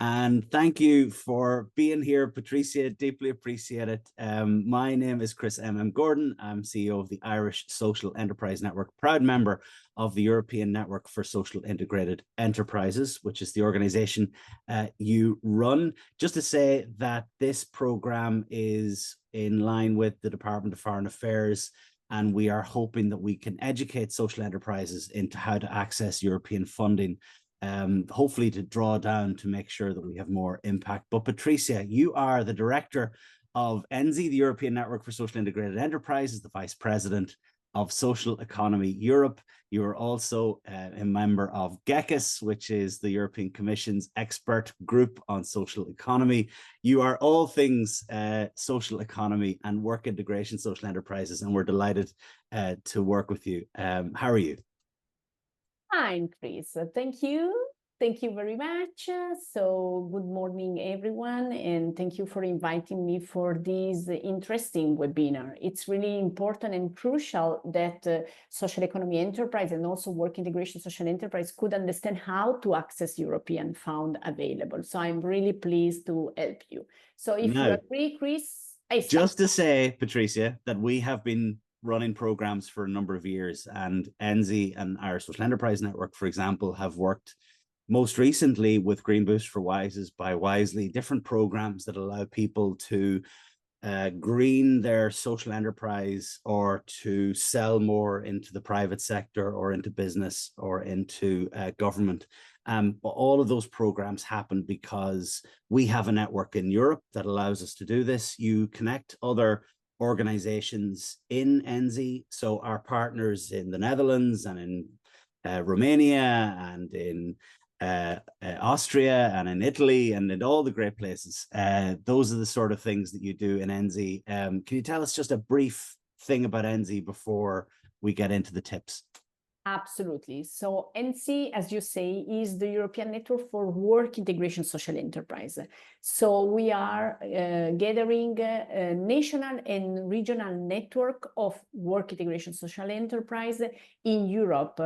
And thank you for being here, Patricia. Deeply appreciate it. My name is Chris M. Gordon. I'm CEO of the Irish Social Enterprise Network, proud member of the European Network for Social Integrated Enterprises, which is the organization you run. Just to say that this program is in line with the Department of Foreign Affairs, and we are hoping that we can educate social enterprises into how to access European funding, hopefully to draw down to make sure that we have more impact. But Patricia, you are the director of ENSI, the European Network for Social Integrated Enterprises, the vice president of Social Economy Europe. You are also a member of GECAS, which is the European Commission's expert group on social economy. You are all things social economy and work integration social enterprises, and we're delighted to work with you. How are you? Fine, Chris. Thank you. Thank you very much. So good morning, everyone, and thank you for inviting me for this interesting webinar. It's really important and crucial that social economy enterprise and also work integration social enterprise could understand how to access European fund available. So I'm really pleased to help you. So if you agree, Chris, I start. Just to say, Patricia, that we have been running programs for a number of years, and ENSI and Irish Social Enterprise Network, for example, have worked most recently with Green Boost for Wises by Wisely, different programs that allow people to green their social enterprise or to sell more into the private sector or into business or into government. All of those programs happen because we have a network in Europe that allows us to do this. You connect other organizations in ENSI, so our partners in the Netherlands and in Romania and in Austria and in Italy and in all the great places. Those are the sort of things that you do in ENSI. Can you tell us just a brief thing about ENSI before we get into the tips? Absolutely. So ENSI, as you say, is the European Network for Work Integration Social Enterprise. So we are gathering a national and regional network of work integration social enterprise in Europe.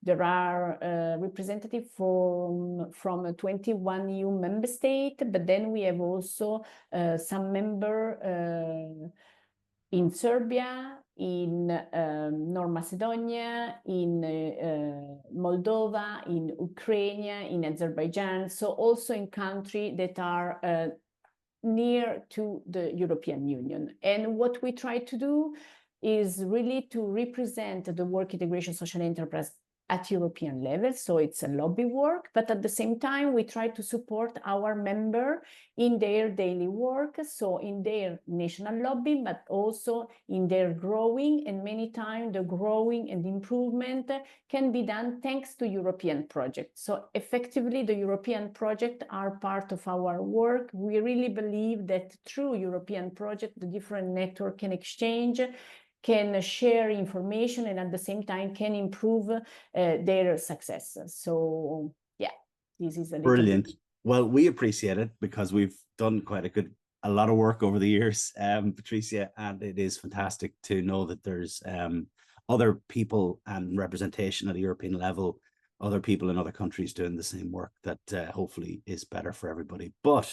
There are representatives from 21 EU member states, but then we have also some members in Serbia, in North Macedonia, in Moldova, in Ukraine, in Azerbaijan, so also in countries that are near to the European Union. And what we try to do is really to represent the work integration social enterprise at European level, so it's a lobby work, but at the same time we try to support our member in their daily work, so in their national lobby, but also in their growing, and many times the growing and improvement can be done thanks to European projects. So effectively the European projects are part of our work. We really believe that through European projects the different networks can exchange, can share information, and at the same time can improve their success. So yeah, this is a brilliant. Well, we appreciate it because we've done quite a lot of work over the years, Patricia, and it is fantastic to know that there's other people and representation at a European level, other people in other countries doing the same work that hopefully is better for everybody. But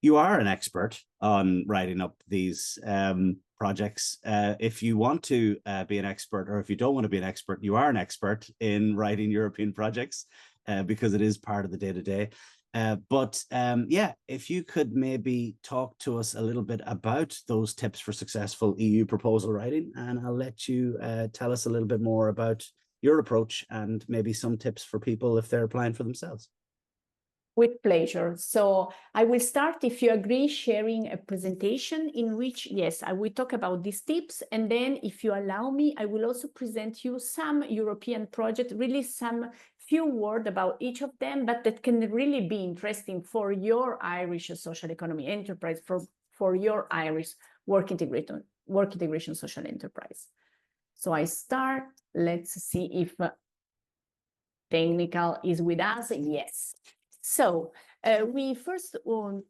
you are an expert on writing up these projects. If you want to be an expert, or if you don't want to be an expert, you are an expert in writing European projects because it is part of the day-to-day. But yeah, if you could maybe talk to us a little bit about those tips for successful EU proposal writing, and I'll let you tell us a little bit more about your approach and maybe some tips for people if they're applying for themselves. With pleasure. So I will start, if you agree, sharing a presentation in which, yes, I will talk about these tips. And then if you allow me, I will also present you some European projects, really some few words about each of them, but that can really be interesting for your Irish social economy enterprise, for your Irish work integration social enterprise. So I start. Let's see if technical is with us. Yes. So we first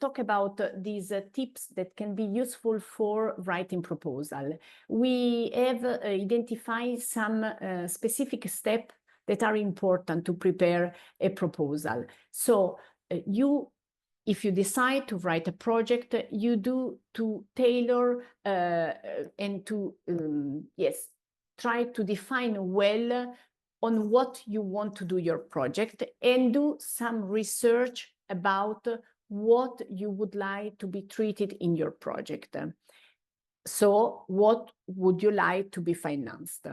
talk about these tips that can be useful for writing proposal. We have identified some specific steps that are important to prepare a proposal. So you if you decide to write a project, you do to tailor and to, try to define well on what you want to do your project, and do some research about what you would like to be treated in your project. So what would you like to be financed?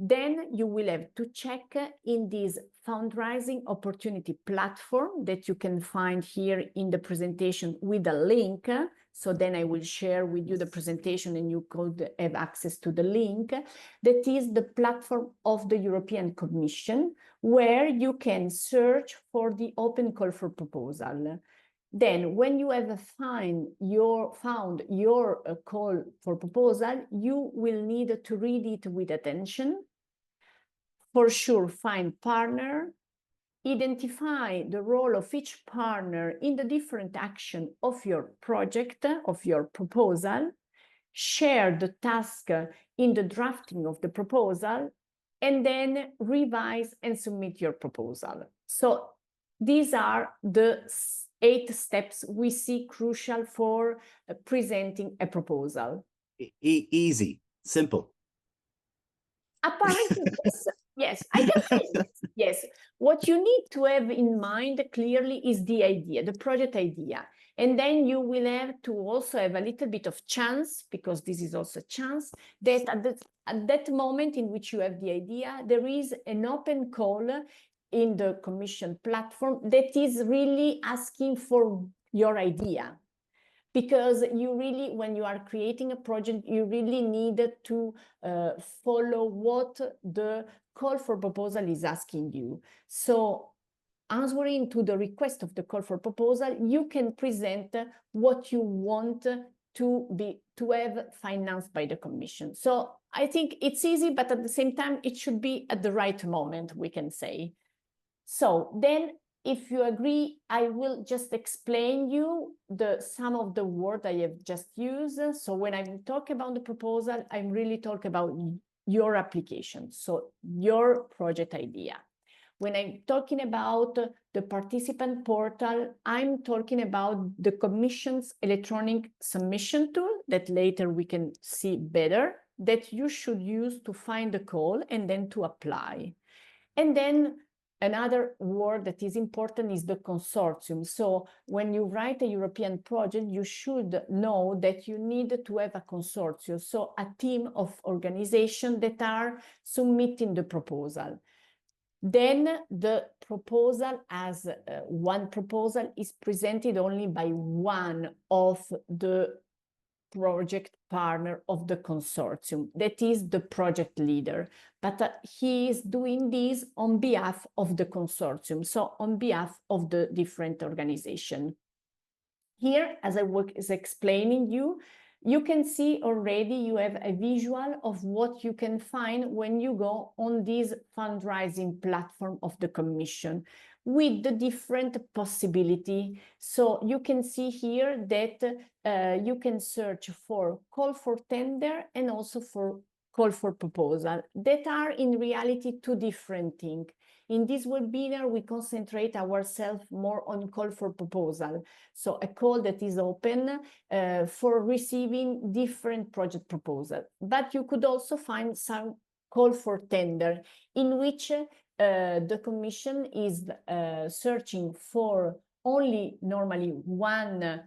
Then you will have to check in this fundraising opportunity platform that you can find here in the presentation with a link. So then I will share with you the presentation and you could have access to the link. That is the platform of the European Commission, where you can search for the open call for proposal. Then when you have found your call for proposal, you will need to read it with attention. For sure, find partner, identify the role of each partner in the different action of your project, of your proposal, share the task in the drafting of the proposal, and then revise and submit your proposal. So these are the 8 steps we see crucial for presenting a proposal. Easy, simple. Apparently, yes, I can say yes. What you need to have in mind clearly is the idea, the project idea. And then you will have to also have a little bit of chance, because this is also a chance, that at that moment in which you have the idea, there is an open call in the Commission platform that is really asking for your idea. Because you really, when you are creating a project, you really need to follow what the call for proposal is asking you. So answering to the request of the call for proposal, you can present what you want to have financed by the Commission. So I think it's easy, but at the same time, it should be at the right moment, we can say. So then, if you agree, I will just explain you some of the words I have just used. So when I talk about the proposal, I'm really talking about your application, so your project idea. When I'm talking about the participant portal, I'm talking about the Commission's electronic submission tool that later we can see better, that you should use to find the call and then to apply. And then another word that is important is the consortium. So when you write a European project, you should know that you need to have a consortium, so a team of organizations that are submitting the proposal. Then the proposal as one proposal is presented only by one of the project partner of the consortium, that is the project leader, but he is doing this on behalf of the consortium, so on behalf of the different organization. Here, as I was explaining you can see already you have a visual of what you can find when you go on this fundraising platform of the Commission with the different possibility. So you can see here that you can search for call for tender and also for call for proposal, that are in reality 2 different things. In this webinar, we concentrate ourselves more on call for proposal. So a call that is open for receiving different project proposals. But you could also find some call for tender in which the Commission is searching for only normally one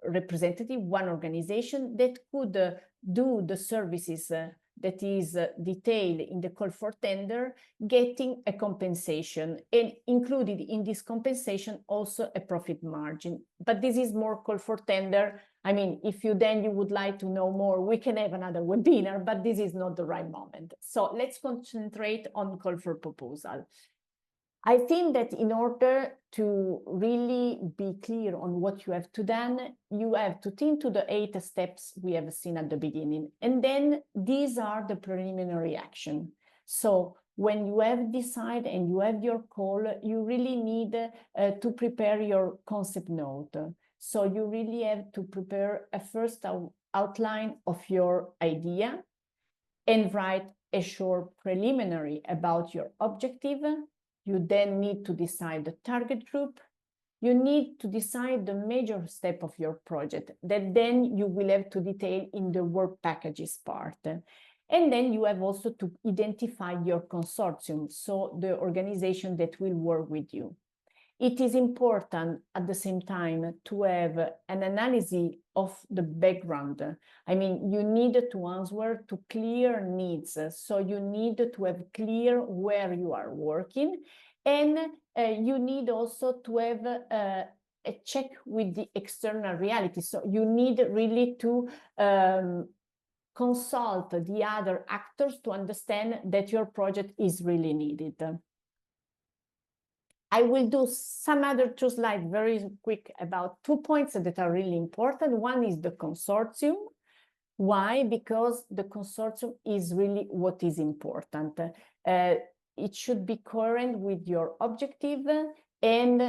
representative, one organization that could do the services that is detailed in the call for tender, getting a compensation, and included in this compensation also a profit margin. But this is more call for tender. I mean, if you would like to know more, we can have another webinar, but this is not the right moment. So let's concentrate on call for proposal. I think that in order to really be clear on what you have to do, you have to think to the 8 steps we have seen at the beginning. And then these are the preliminary action. So when you have decided and you have your call, you really need to prepare your concept note. So you really have to prepare a first outline of your idea and write a short preliminary about your objective. You then need to decide the target group, you need to decide the major step of your project that then you will have to detail in the work packages part. And then you have also to identify your consortium, so the organization that will work with you. It is important at the same time to have an analysis of the background. I mean, you need to answer to clear needs. So you need to have clear where you are working. And you need also to have a check with the external reality. So you need really to consult the other actors to understand that your project is really needed. I will do some other two slides very quick about 2 points that are really important. One is the consortium. Why? Because the consortium is really what is important. It should be coherent with your objective, and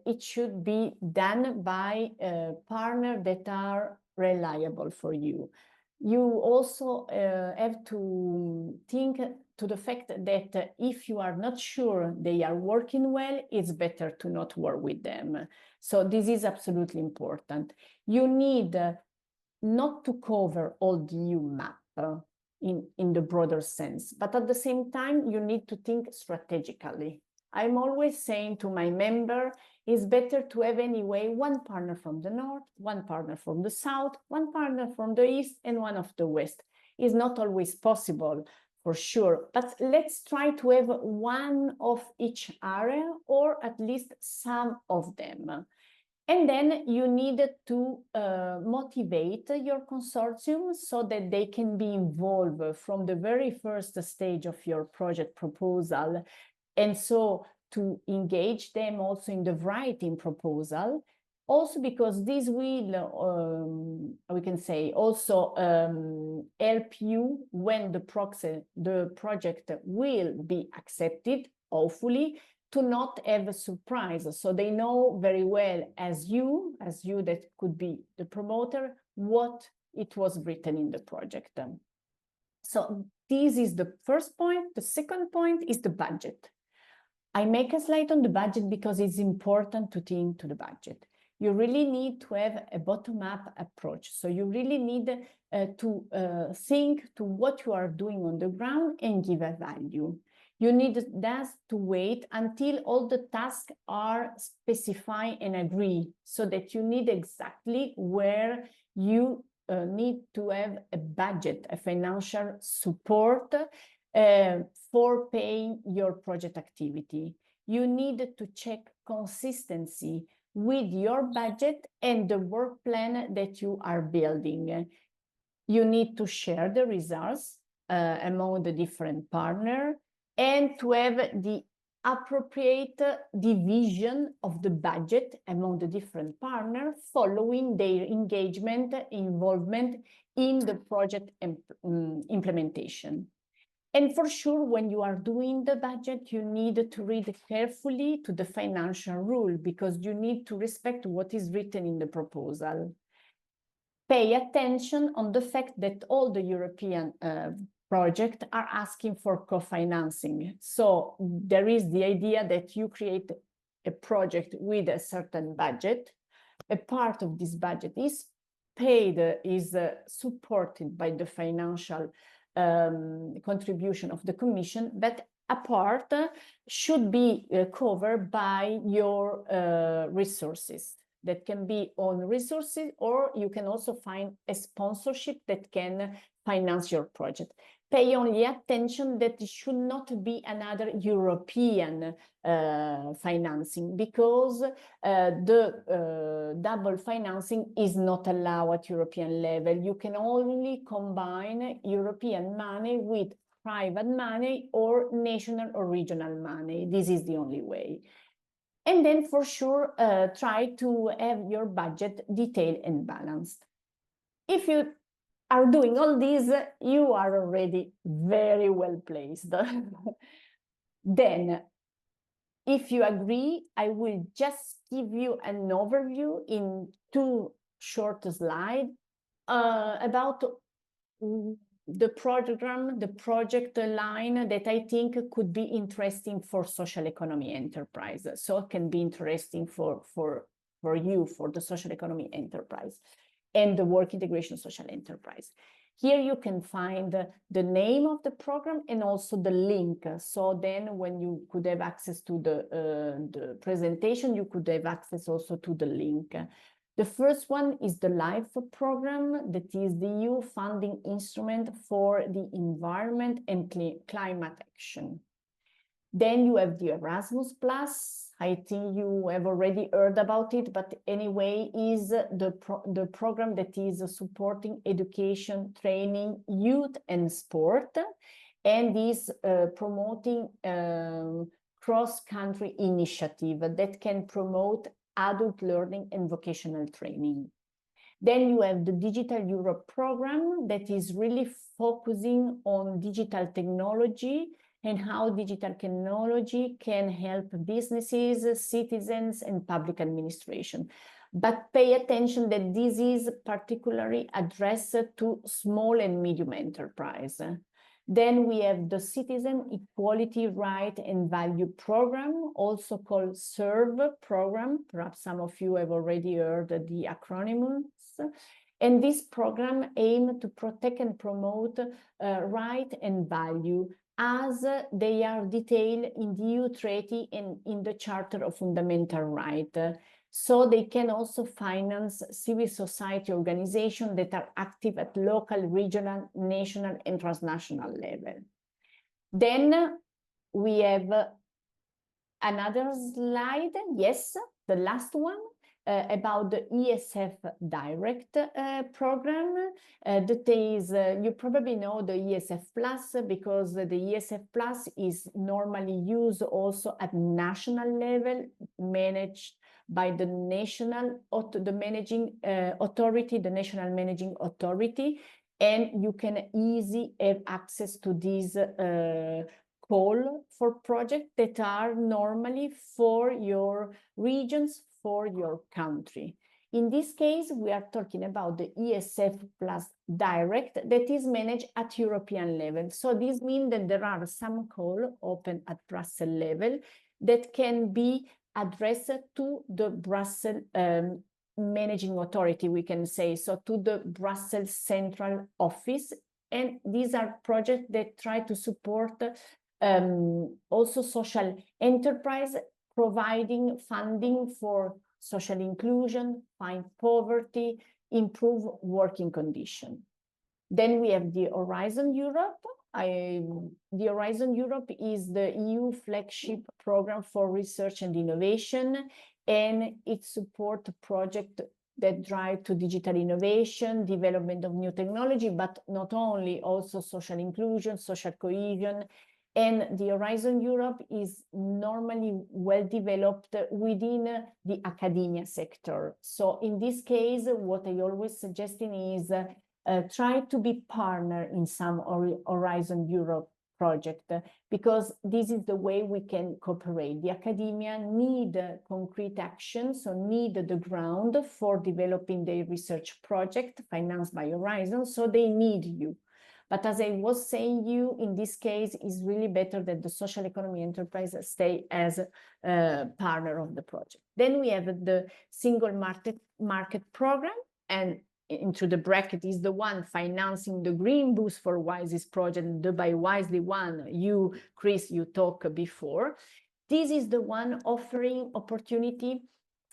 it should be done by partners that are reliable for you. You also have to think to the fact that if you are not sure they are working well, it's better to not work with them. So this is absolutely important. You need not to cover all the EU map in the broader sense, but at the same time, you need to think strategically. I'm always saying to my member, it's better to have anyway one partner from the north, one partner from the south, one partner from the east, and one of the west. It's not always possible, for sure, but let's try to have one of each area, or at least some of them. And then you need to motivate your consortium so that they can be involved from the very first stage of your project proposal. And so to engage them also in the writing proposal, also because this will, we can say, also help you when the project will be accepted, hopefully, to not have a surprise. So they know very well, as you that could be the promoter, what it was written in the project. So this is the first point. The second point is the budget. I make a slide on the budget because it's important to think to the budget. You really need to have a bottom-up approach. So you really need to think to what you are doing on the ground and give a value. You need thus to wait until all the tasks are specified and agreed, so that you need exactly where you need to have a budget, a financial support for paying your project activity. You need to check consistency with your budget and the work plan that you are building. You need to share the results among the different partners, and to have the appropriate division of the budget among the different partners following their engagement, involvement in the project implementation. And for sure, when you are doing the budget, you need to read carefully to the financial rule, because you need to respect what is written in the proposal. Pay attention on the fact that all the European projects are asking for co-financing. So there is the idea that you create a project with a certain budget. A part of this budget is paid, is supported by the financial contribution of the Commission, but a part should be covered by your resources. That can be own resources, or you can also find a sponsorship that can finance your project. Pay only attention that it should not be another European financing, because the double financing is not allowed at European level. You can only combine European money with private money or national or regional money. This is the only way. And then for sure, try to have your budget detailed and balanced. If you are doing all this, you are already very well placed. Then, if you agree, I will just give you an overview in 2 short slides about the project line that I think could be interesting for social economy enterprise. So it can be interesting for you, for the social economy enterprise and the work integration social enterprise. Here you can find the name of the program and also the link. So then when you could have access to the presentation, you could have access also to the link. The first one is the LIFE program, that is the EU funding instrument for the environment and climate action. Then you have the Erasmus Plus. I think you have already heard about it, but anyway, is the program that is supporting education, training, youth, and sport, and is promoting cross-country initiative that can promote adult learning and vocational training. Then you have the Digital Europe program that is really focusing on digital technology and how digital technology can help businesses, citizens, and public administration. But pay attention that this is particularly addressed to small and medium enterprise. Then we have the Citizen Equality, Right and Value program, also called SERVE program. Perhaps some of you have already heard the acronyms. And this program aims to protect and promote right and value as they are detailed in the EU Treaty and in the Charter of Fundamental Rights. So they can also finance civil society organizations that are active at local, regional, national, and transnational level. Then we have another slide, yes, the last one, about the ESF Direct program. That is, you probably know the ESF Plus, because the ESF Plus is normally used also at national level, managed by the national managing authority, the national managing authority, and you can easily have access to these call for projects that are normally for your regions, for your country. In this case, we are talking about the ESF Plus Direct that is managed at European level. So this means that there are some calls open at Brussels level that can be addressed to the Brussels managing authority, we can say, so to the Brussels central office. And these are projects that try to support also social enterprise, providing funding for social inclusion, fight poverty, improve working conditions. Then we have the Horizon Europe. The Horizon Europe is the EU flagship program for research and innovation, and it supports projects that drive to digital innovation, development of new technology, but not only, also social inclusion, social cohesion. And the Horizon Europe is normally well developed within the academia sector. So in this case, what I always suggesting is try to be partner in some Horizon Europe project, because this is the way we can cooperate. The academia need concrete action, so need the ground for developing their research project financed by Horizon, so they need you. But as I was saying you, in this case, it's really better that the social economy enterprise stay as a partner of the project. Then we have the single market program, and into the bracket is the one financing the Green Boost for WISES project, the Buy Wisely one, you, Chris, you talked before. This is the one offering opportunity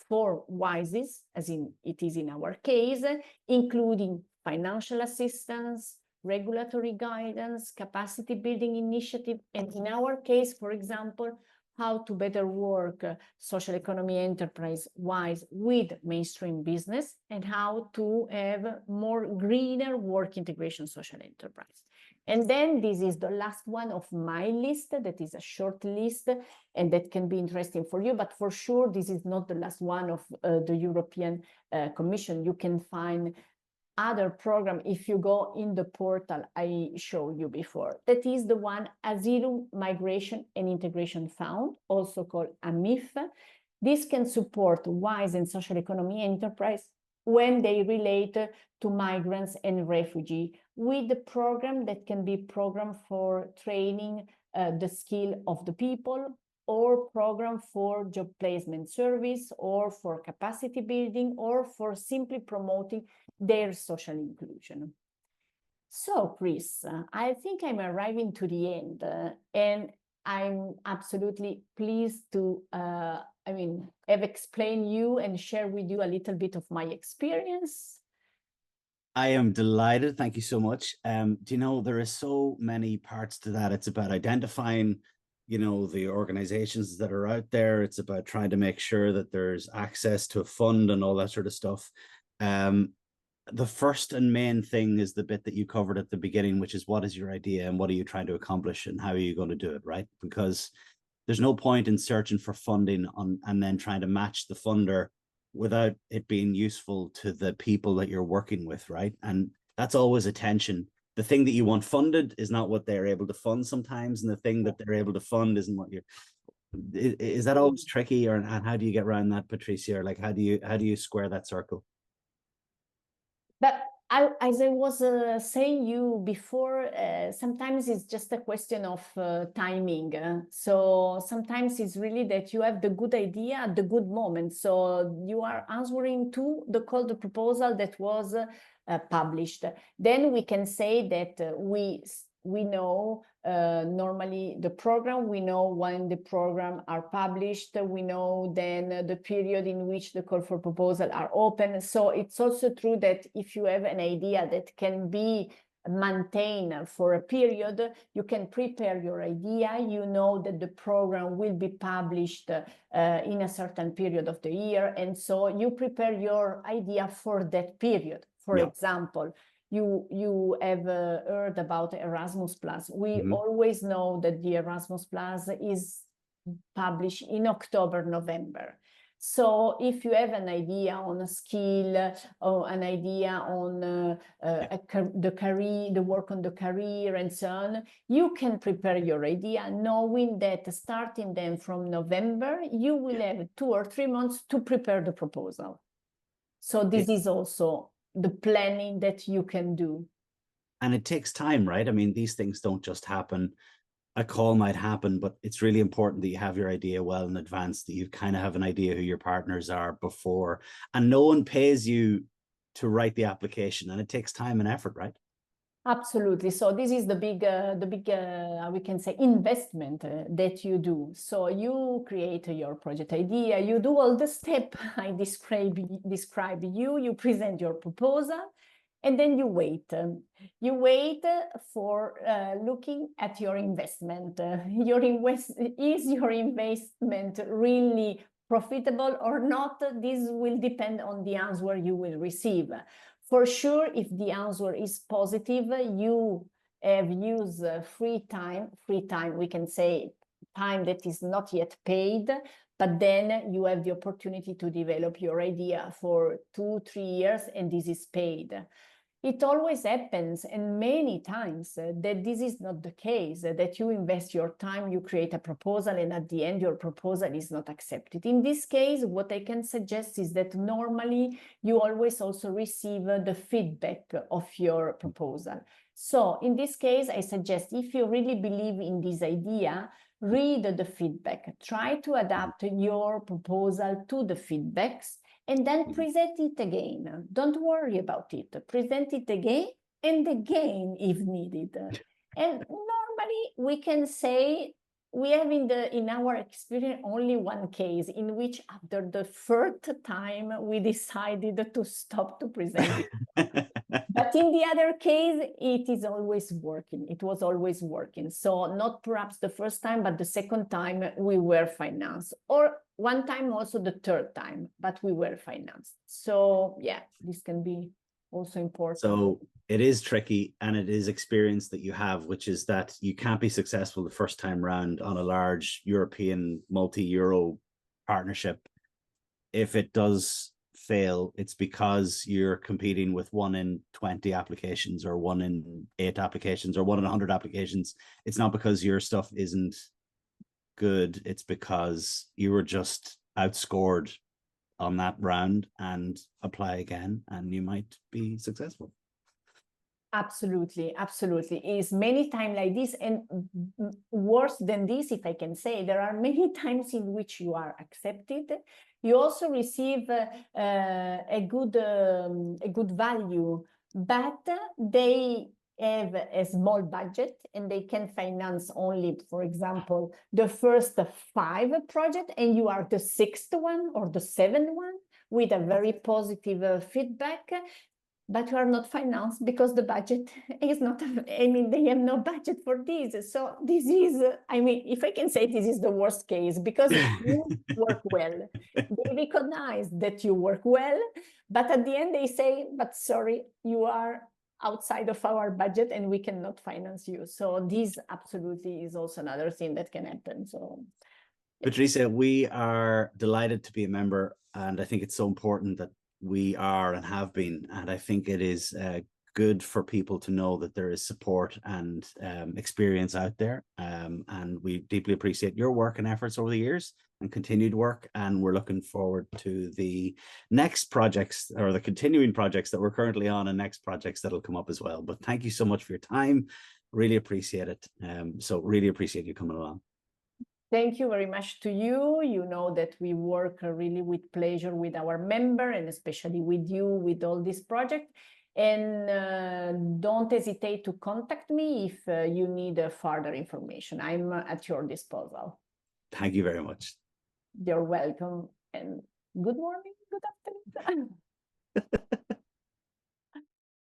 for WISES, as in it is in our case, including financial assistance, regulatory guidance, capacity building initiative, and in our case, for example, how to better work social economy enterprise-wise with mainstream business, and how to have more greener work integration social enterprise. And then this is the last one of my list, that is a short list, and that can be interesting for you, but for sure, this is not the last one of the European Commission. You can find other program if you go in the portal I showed you before. That is the one Asylum, Migration and Integration Fund, also called AMIF. This can support WISE and social economy enterprise when they relate to migrants and refugees with the program that can be program for training the skill of the people, or program for job placement service, or for capacity building, or for simply promoting their social inclusion. So, Chris, I think I'm arriving to the end, and I'm absolutely pleased to, have explained you and share with you a little bit of my experience. I am delighted. Thank you so much. Do you know, there are so many parts to that. It's about identifying, the organizations that are out there. It's about trying to make sure that there's access to a fund and all that sort of stuff. The first and main thing is the bit that you covered at the beginning, which is what is your idea and what are you trying to accomplish and how are you going to do it, right? Because there's no point in searching for funding and then trying to match the funder without it being useful to the people that you're working with, right? And that's always a tension. The thing that you want funded is not what they're able to fund sometimes, and the thing that they're able to fund isn't what you're. Is that always tricky, and how do you get around that, Patricia? Or like, how do you square that circle? But as I was saying you before, sometimes it's just a question of timing. So sometimes it's really that you have the good idea at the good moment. So you are answering to the call to proposal that was published. Then we can say that we know normally the program, we know when the program are published, we know then the period in which the call for proposal are open. So it's also true that if you have an idea that can be maintained for a period, you can prepare your idea, you know that the program will be published in a certain period of the year, and so you prepare your idea for that period. For example, you have heard about Erasmus Plus. We always know that the Erasmus Plus is published in October, November. So if you have an idea on a skill or an idea on the career, the work on the career and so on, you can prepare your idea knowing that starting then from November, you will have 2 or 3 months to prepare the proposal. So this is also the planning that you can do. And it takes time, right? I mean, these things don't just happen. A call might happen, but it's really important that you have your idea well in advance, that you kind of have an idea who your partners are before, and no one pays you to write the application, and it takes time and effort, right? Absolutely. So this is the big, we can say, investment that you do. So you create your project idea, you do all the steps I describe you present your proposal, and then you wait. You wait for looking at your investment. Is your investment really profitable or not? This will depend on the answer you will receive. For sure, if the answer is positive, you have used free time, we can say time that is not yet paid, but then you have the opportunity to develop your idea for 2-3 years, and this is paid. It always happens, and many times, that this is not the case, that you invest your time, you create a proposal, and at the end, your proposal is not accepted. In this case, what I can suggest is that normally you always also receive the feedback of your proposal. So in this case, I suggest, if you really believe in this idea, read the feedback, try to adapt your proposal to the feedbacks, and then present it again. Don't worry about it. Present it again and again if needed. And normally we can say we have in our experience only one case in which after the third time we decided to stop to present it. But in the other case, it is always working. It was always working. So not perhaps the first time, but the second time we were financed, or one time also the third time, but we were financed. So yeah, this can be also important. So it is tricky, and it is experience that you have, which is that you can't be successful the first time round on a large European multi-euro partnership. If it does fail, it's because you're competing with 1 in 20 applications, or 1 in 8 applications, or 1 in 100 applications. It's not because your stuff isn't good. It's because you were just outscored on that round, and apply again and you might be successful. Absolutely, absolutely. Is many times like this, and worse than this, if I can say, there are many times in which you are accepted. You also receive a good value, but they have a small budget and they can finance only, for example, the first 5 projects, and you are the 6th one or the 7th one with a very positive feedback. But you are not financed because the budget is not, I mean, they have no budget for this. So this is, I mean, if I can say, this is the worst case, because you work well. They recognize that you work well, but at the end they say, but sorry, you are outside of our budget and we cannot finance you. So this absolutely is also another thing that can happen. So Patricia, we are delighted to be a member, and I think it's so important that we are and have been. And I think it is good for people to know that there is support and experience out there. And we deeply appreciate your work and efforts over the years and continued work. And we're looking forward to the next projects, or the continuing projects that we're currently on, and next projects that'll come up as well. But thank you so much for your time. Really appreciate it. So really appreciate you coming along. thank you very much to you. You know that we work really with pleasure with our member, and especially with you, with all this project. And don't hesitate to contact me if you need further information. I'm at your disposal. Thank you very much. You're welcome, and good morning, good afternoon.